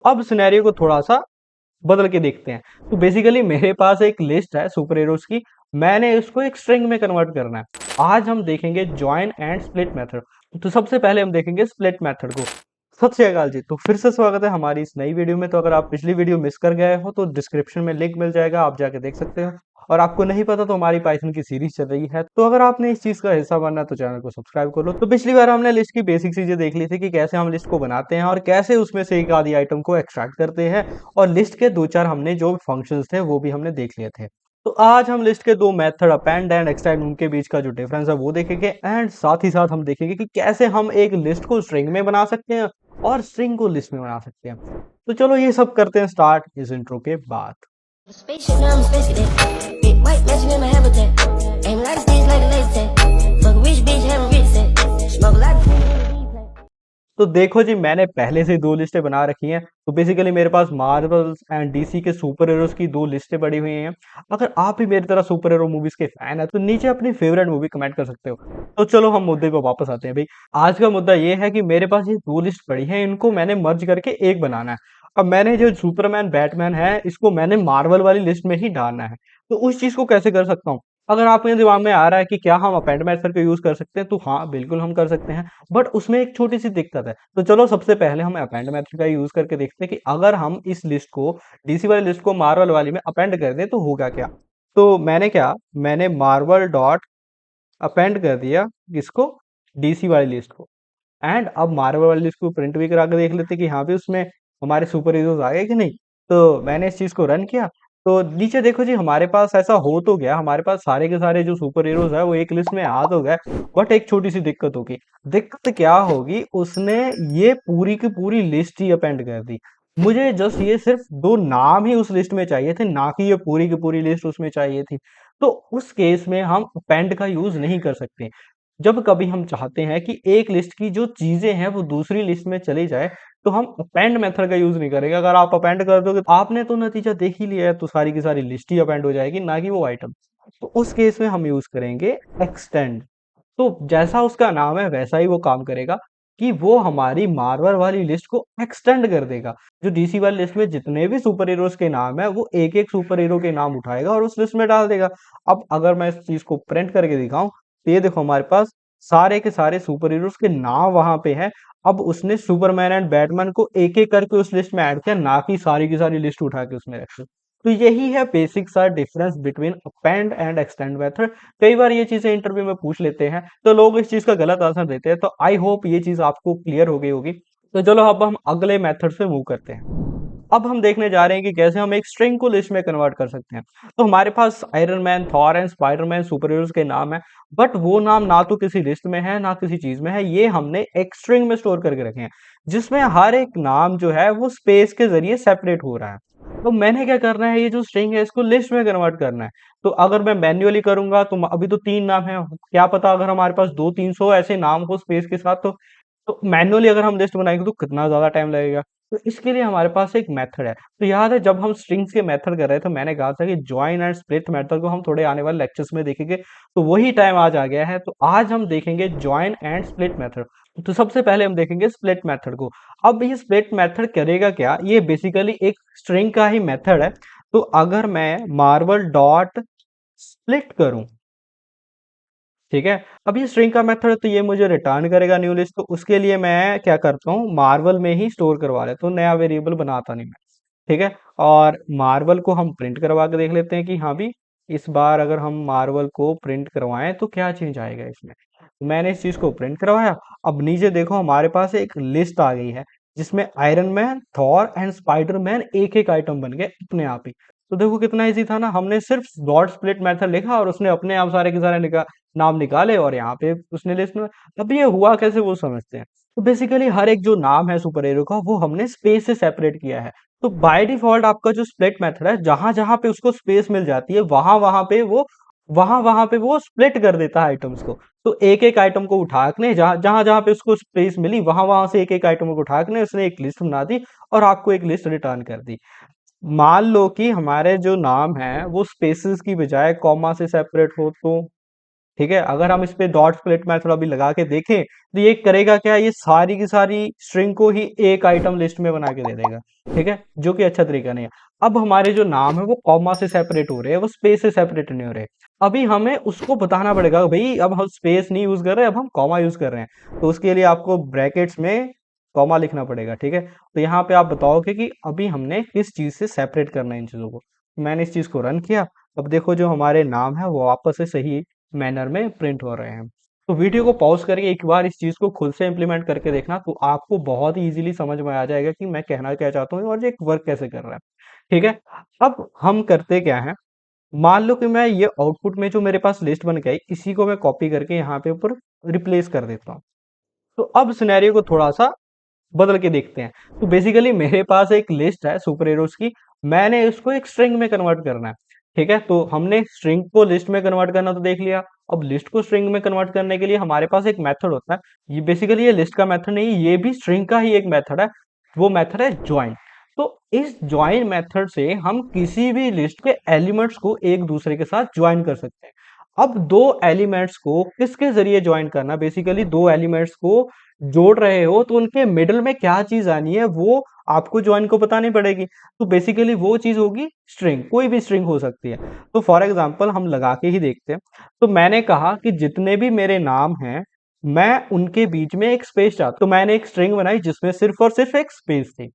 अब सिनेरियो को थोड़ा सा बदल के देखते हैं। तो बेसिकली मेरे पास एक लिस्ट है सुपर हीरोज की, मैंने इसको एक स्ट्रिंग में कन्वर्ट करना है। आज हम देखेंगे जॉइन एंड स्प्लिट मेथड। तो सबसे पहले हम देखेंगे स्प्लिट मेथड को। सत श्री अकाल जी, तो फिर से स्वागत है हमारी इस नई वीडियो में। तो अगर आप पिछली वीडियो मिस कर गए हो तो डिस्क्रिप्शन में लिंक मिल जाएगा, आप जाके देख सकते हो। और आपको नहीं पता तो हमारी पाइथन की सीरीज चल रही है, तो अगर आपने इस चीज का हिस्सा बनना है तो चैनल को सब्सक्राइब कर लो। तो पिछली बार हमने लिस्ट की बेसिक चीजें देख ली थी कि कैसे हम लिस्ट को बनाते हैं और कैसे उसमें से एक आधी आइटम को एक्सट्रैक्ट करते हैं। और लिस्ट के दो चार हमने जो फंक्शंस थे वो भी हमने देख लिए थे। तो आज हम लिस्ट के दो मेथड अपेंड एंड एक्सटेंड उनके बीच का जो डिफरेंस है वो देखेंगे, एंड साथ ही साथ हम देखेंगे कि कैसे हम एक लिस्ट को स्ट्रिंग में बना सकते हैं और स्ट्रिंग को लिस्ट में बना सकते हैं। तो चलो ये सब करते हैं स्टार्ट इस इंट्रो के बाद। Spaceship, now I'm a space cadet. Big white mansion in my habitat. Aim a lot of things like a laser tag. Fuck a rich bitch, have a rich set. Smoke a lot of तो देखो जी, मैंने पहले से दो लिस्टें बना रखी हैं। तो बेसिकली मेरे पास मार्वल्स एंड डीसी के सुपर हीरोज की दो लिस्टें पड़ी हुई हैं। अगर आप भी मेरी तरह सुपर हीरो मूवीज के फैन है तो नीचे अपनी फेवरेट मूवी कमेंट कर सकते हो। तो चलो हम मुद्दे पे वापस आते हैं भाई। आज का मुद्दा ये है कि मेरे पास ये दो लिस्ट पड़ी है, इनको मैंने मर्ज करके एक बनाना है। अब मैंने जो सुपरमैन बैटमैन है इसको मैंने मार्वल वाली लिस्ट में ही डालना है। तो उस चीज को कैसे कर सकता हूँ? अगर आपके दिमाग में आ रहा है कि क्या हम अपेंड मेथड का यूज कर सकते हैं, तो हाँ बिल्कुल हम कर सकते हैं। बट उसमें एक छोटी सी दिक्कत है। तो चलो सबसे पहले हम अपेंड मेथड का यूज करके देखते हैं कि अगर हम इस लिस्ट को, डीसी वाली लिस्ट को मार्वल वाली में अपेंड कर दें तो होगा क्या। तो मैंने मार्वल डॉट अपेंड कर दिया किसको, डीसी वाली लिस्ट को। एंड अब मार्वल वाली लिस्ट को प्रिंट भी करा के देख लेते कि हाँ भी उसमें हमारे सुपर हीरोज आ गए कि नहीं। तो मैंने इस चीज को रन किया। तो नीचे देखो जी, हमारे पास ऐसा हो तो गया, हमारे पास सारे के सारे जो सुपर हीरोज है वो एक लिस्ट में आ तो गए। बट एक छोटी सी दिक्कत होगी। दिक्कत क्या होगी, उसने ये पूरी की पूरी लिस्ट ही अपेंड कर दी। मुझे जस्ट ये सिर्फ दो नाम ही उस लिस्ट में चाहिए थे, ना कि ये पूरी की पूरी लिस्ट उसमें चाहिए थी। तो उस केस में हम अपेंड का यूज नहीं कर सकते। जब कभी हम चाहते हैं कि एक लिस्ट की जो चीजें हैं वो दूसरी लिस्ट में चली जाए, तो हम अपेंड मेथड का यूज नहीं करेंगे। अगर आप अपेंड कर दोगे तो आपने तो नतीजा देख ही लिया है, तो सारी की सारी लिस्ट ही अपेंड हो जाएगी, ना कि वो आइटम। तो उस केस में हम यूज करेंगे एक्सटेंड। तो जैसा उसका नाम है वैसा ही वो काम करेगा कि वो हमारी मार्वल वाली लिस्ट को एक्सटेंड कर देगा। जो डीसी वाली लिस्ट में जितने भी सुपर हीरोज के नाम है वो एक एक सुपर हीरो के नाम उठाएगा और उस लिस्ट में डाल देगा। अब अगर मैं इस चीज को प्रिंट करके दिखाऊं तो ये देखो, हमारे पास सारे के सारे सुपर हीरोज के नाम वहां पे हैं। अब उसने सुपरमैन एंड बैटमैन को एक एक करके उस लिस्ट में ऐड किया, ना कि सारी की सारी लिस्ट उठा के उसमें रख दी। तो यही है बेसिक सा difference between append and extend method. कई बार ये चीजें इंटरव्यू में पूछ लेते हैं तो लोग इस चीज का गलत आंसर देते हैं। तो आई होप ये चीज आपको क्लियर हो गई होगी। तो चलो अब हम अगले मेथड से मूव करते हैं। अब हम देखने जा रहे हैं कि कैसे हम एक स्ट्रिंग को लिस्ट में कन्वर्ट कर सकते हैं। तो हमारे पास Iron Man, Thor and Spiderman super heroes के नाम है। बट वो नाम ना तो किसी लिस्ट में है ना किसी चीज में है, ये हमने एक स्ट्रिंग में स्टोर करके रखे हैं, जिसमें हर एक नाम जो है वो स्पेस के जरिए सेपरेट हो रहा है। तो मैंने क्या करना है, ये जो स्ट्रिंग है इसको लिस्ट में कन्वर्ट करना है। तो अगर मैं मैन्युअली करूंगा तो अभी तो तीन नाम है, क्या पता अगर हमारे पास 200-300 ऐसे नाम हो स्पेस के साथ, तो मैन्युअली अगर हम लिस्ट बनाएंगे तो कितना ज्यादा टाइम लगेगा। तो इसके लिए हमारे पास एक मेथड है। तो याद है जब हम स्ट्रिंग्स के मेथड कर रहे थे, मैंने कहा था कि जॉइन एंड स्प्लिट मेथड को हम थोड़े आने वाले लेक्चर्स में देखेंगे। तो वही टाइम आज आ गया है। तो आज हम देखेंगे जॉइन एंड स्प्लिट मेथड। तो सबसे पहले हम देखेंगे स्प्लिट मेथड को। अब ये स्प्लिट मेथड करेगा क्या, ये बेसिकली एक स्ट्रिंग का ही मेथड है। तो अगर मैं मार्वल डॉट स्प्लिट करूं, ठीक है, अब ये स्ट्रिंग का मेथड है तो ये मुझे रिटर्न करेगा न्यू लिस्ट। तो उसके लिए मैं क्या करता हूँ, मार्वल में ही स्टोर करवा लेता हूँ, नया वेरिएबल बनाता नहीं मैं। ठीक है, और मार्वल को हम प्रिंट करवा के देख लेते हैं कि हाँ भी इस बार अगर हम मार्वल को प्रिंट करवाएं तो क्या चेंज आएगा इसमें। तो मैंने इस चीज को प्रिंट करवाया। अब नीचे देखो हमारे पास एक लिस्ट आ गई है, जिसमें iron Man, Thor and Spiderman एक एक आइटम बन गए अपने आप ही। तो देखो कितना इजी था ना, हमने सिर्फ डॉट स्प्लिट मेथड लिखा और उसने अपने आप सारे के सारे नाम निकाले और यहाँ पे उसने लिस्ट में। अब ये हुआ कैसे वो समझते हैं। तो बेसिकली हर एक जो नाम है सुपर हीरो का वो हमने स्पेस से सेपरेट किया है। तो बाय डिफॉल्ट आपका जो स्प्लिट मेथड है, जहां जहां पे उसको स्पेस मिल जाती है वहां वहां पे वो स्प्लिट कर देता है आइटम्स को। तो एक एक आइटम को उठा के जहां जहां जहां पे उसको स्पेस मिली वहां वहां से एक एक आइटम को उठा के उसने एक लिस्ट बना दी और आपको एक लिस्ट रिटर्न कर दी। मान लो कि हमारे जो नाम है वो स्पेसेस की बजाय कॉमा से सेपरेट हो तो, ठीक है, अगर हम इस पे डॉट स्प्लिट मेथड अभी लगा के देखें तो ये करेगा क्या, ये सारी की सारी स्ट्रिंग को ही एक आइटम लिस्ट में बना के दे देगा। ठीक है, जो कि अच्छा तरीका नहीं है। अब हमारे जो नाम है वो कॉमा से सेपरेट हो रहे हैं, वो स्पेस से सेपरेट नहीं हो रहे। अभी हमें उसको बताना पड़ेगा भाई, अब हम स्पेस नहीं यूज कर रहे, अब हम कॉमा यूज कर रहे हैं, तो उसके लिए आपको ब्रैकेट्स में कॉमा लिखना पड़ेगा। ठीक है, तो यहाँ पे आप बताओगे कि अभी हमने किस चीज से सेपरेट करना है इन चीजों को। मैंने इस चीज को रन किया। अब देखो जो हमारे नाम है वो वापस से सही मैनर में प्रिंट हो रहे हैं। तो वीडियो को पॉज करके एक बार इस चीज को खुद से इम्प्लीमेंट करके देखना, तो आपको बहुत ही इजीली समझ में आ जाएगा कि मैं कहना क्या चाहता हूँ और ये वर्क कैसे कर रहा है। ठीक है, अब हम करते क्या है, मान लो कि मैं ये आउटपुट में जो मेरे पास लिस्ट बन के आई, इसी को मैं कॉपी करके यहाँ पे ऊपर रिप्लेस कर देता हूँ। तो अब सिनेरियो को थोड़ा सा बदल के देखते हैं। तो बेसिकली मेरे पास एक लिस्ट है सुपर हीरोज की, मैंने इसको एक स्ट्रिंग में कन्वर्ट करना है। ठीक है, तो हमने स्ट्रिंग को लिस्ट में कन्वर्ट करना तो देख लिया। अब लिस्ट को स्ट्रिंग में कन्वर्ट करने के लिए हमारे पास एक मेथड होता है। ये बेसिकली ये लिस्ट का मेथड नहीं, ये भी स्ट्रिंग का ही एक मेथड है। वो मेथड है ज्वाइन। तो इस ज्वाइन मेथड से हम किसी भी लिस्ट के एलिमेंट्स को एक दूसरे के साथ ज्वाइन कर सकते हैं। अब दो एलिमेंट्स को किसके जरिए ज्वाइन करना, बेसिकली दो एलिमेंट्स को जोड़ रहे हो तो उनके मिडल में क्या चीज आनी है वो आपको ज्वाइन को बतानी पड़ेगी। तो बेसिकली वो चीज होगी स्ट्रिंग, कोई भी स्ट्रिंग हो सकती है। तो फॉर एग्जांपल हम लगा के ही देखते हैं। तो मैंने कहा कि जितने भी मेरे नाम हैं मैं उनके बीच में एक स्पेस चाहता हूं। तो मैंने एक स्ट्रिंग बनाई जिसमें सिर्फ और सिर्फ एक स्पेस थी।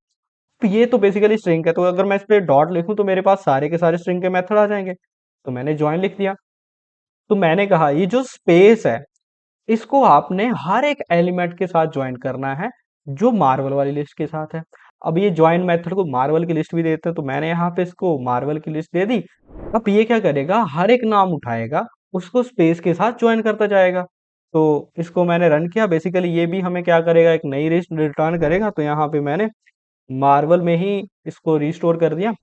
तो ये तो बेसिकली स्ट्रिंग है, तो अगर मैं इस पे डॉट लिखूं तो मेरे पास सारे के सारे स्ट्रिंग के मेथड आ जाएंगे। तो मैंने ज्वाइन लिख दिया। तो मैंने कहा ये जो स्पेस है इसको आपने हर एक एलिमेंट के साथ ज्वाइन करना है जो मार्वल वाली लिस्ट के साथ है। अब ये ज्वाइन मेथड को मार्वल की लिस्ट भी देते हैं, तो मैंने यहाँ पे इसको मार्वल की लिस्ट दे दी। अब ये क्या करेगा, हर एक नाम उठाएगा, उसको स्पेस के साथ ज्वाइन करता जाएगा। तो इसको मैंने रन किया, बेसिकली ये भी हमें क्या करेगा, एक नई लिस्ट रिटर्न करेगा। तो यहाँ पे मैंने मार्वल में ही इसको रिस्टोर कर दिया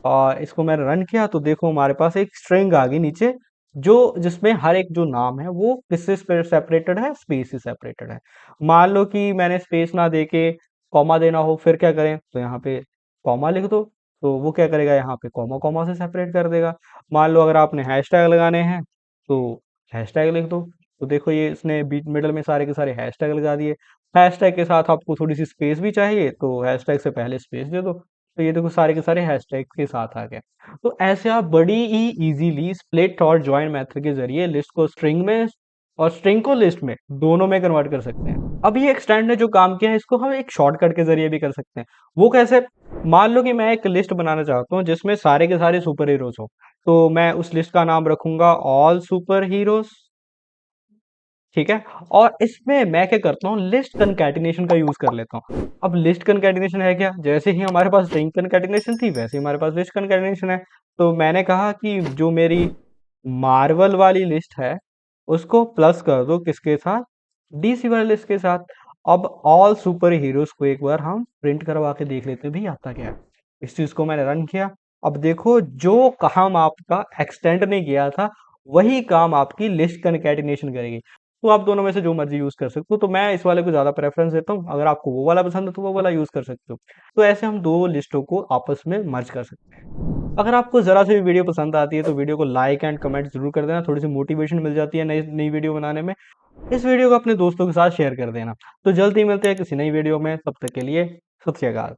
और इसको मैंने रन किया। तो देखो हमारे पास एक स्ट्रिंग आ गई नीचे, जो जिसमें हर एक जो नाम है वो किससे सेपरेटेड है, स्पेस से सेपरेटेड है। मान लो कि मैंने स्पेस ना देके कॉमा देना हो, फिर क्या करें, तो यहाँ पे कॉमा लिख दो। तो वो क्या करेगा, यहाँ पे कॉमा कॉमा से सेपरेट कर देगा। मान लो अगर आपने हैशटैग लगाने हैं तो हैशटैग लिख दो। तो देखो ये इसने बीच मिडल में सारे के सारे हैशटैग लगा दिए। हैशटैग के साथ आपको थोड़ी सी स्पेस भी चाहिए तो हैशटैग से पहले स्पेस दे दो। तो ये देखो सारे के सारे हैशटैग के साथ आ गए। तो ऐसे आप बड़ी ही इजीली स्प्लिट और ज्वाइन मेथड के जरिए लिस्ट को स्ट्रिंग में और स्ट्रिंग को लिस्ट में दोनों में कन्वर्ट कर सकते हैं। अब ये एक्सटेंड ने जो काम किया है इसको हम एक शॉर्टकट के जरिए भी कर सकते हैं। वो कैसे, मान लो कि मैं एक लिस्ट बनाना चाहता हूँ जिसमें सारे के सारे सुपर हीरोज हो। तो मैं उस लिस्ट का नाम रखूंगा ऑल सुपर हीरोज। ठीक है, और इसमें मैं क्या करता हूँ, लिस्ट कंकैटिनेशन का यूज कर लेता हूँ। अब लिस्ट कंकैटिनेशन है क्या, जैसे ही हमारे पास स्ट्रिंग कंकैटिनेशन थी वैसे ही हमारे पास लिस्ट कंकैटिनेशन है। तो मैंने कहा कि जो मेरी मार्वल वाली लिस्ट है उसको प्लस कर दो किसके साथ, डीसी वाली लिस्ट के साथ। अब ऑल सुपर हीरोज को एक बार हम प्रिंट करवा के देख लेते हैं भी आता क्या है। इस चीज को मैंने रन किया। अब देखो जो काम आपका एक्सटेंड ने किया था वही काम आपकी लिस्ट कंकैटिनेशन करेगी। तो आप दोनों में से जो मर्जी यूज कर सकते हो, तो मैं इस वाले को ज्यादा प्रेफरेंस देता हूँ। अगर आपको वो वाला पसंद है तो वो वाला यूज कर सकते हो। तो ऐसे हम दो लिस्टों को आपस में मर्ज कर सकते हैं। अगर आपको जरा से भी वीडियो पसंद आती है तो वीडियो को लाइक एंड कमेंट जरूर कर देना, थोड़ी सी मोटिवेशन मिल जाती है नई नई वीडियो बनाने में। इस वीडियो को अपने दोस्तों के साथ शेयर कर देना। तो जल्दी मिलते हैं किसी नई वीडियो में, तब तक के लिए सत श्री अकाल।